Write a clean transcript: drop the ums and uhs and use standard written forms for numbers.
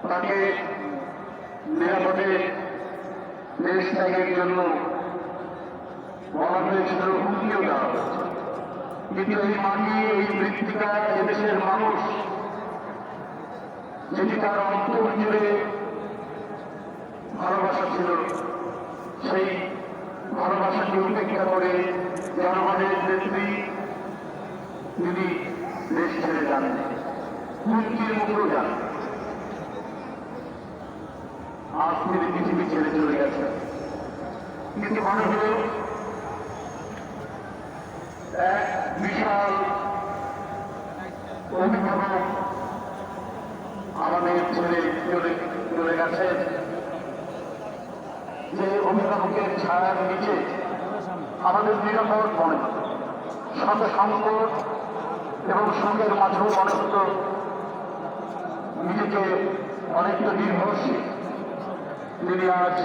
তাকে নিরাপদে দেশ ত্যাগের জন্য বলা হয়েছিল, হুমকিও দেওয়া হয়েছে। কিন্তু এই মাটি, এই মৃত্তিকা, এদেশের মানুষ যেটি তার অন্তর জুড়ে ভালোবাসা ছিল, সেই ভালোবাসাকে উপেক্ষা করে জনগণের নেত্রী তিনি দেশ ছেড়ে যান, হুমকির মুখেও যান। আজ তিনি পৃথিবী ছেড়ে চলে গেছে। কিন্তু মনে হল এক বিশাল অভিভাবক আমাদের ছেড়ে চলে গেছে, যে অভিভাবকের ছায়ার নিচে আমাদের নিরাপদ মনে শত সংকট এবং সঙ্গের মাঝেও মনে হতো নিজেকে অনেকটা নির্ভরশীল। তিনি আজ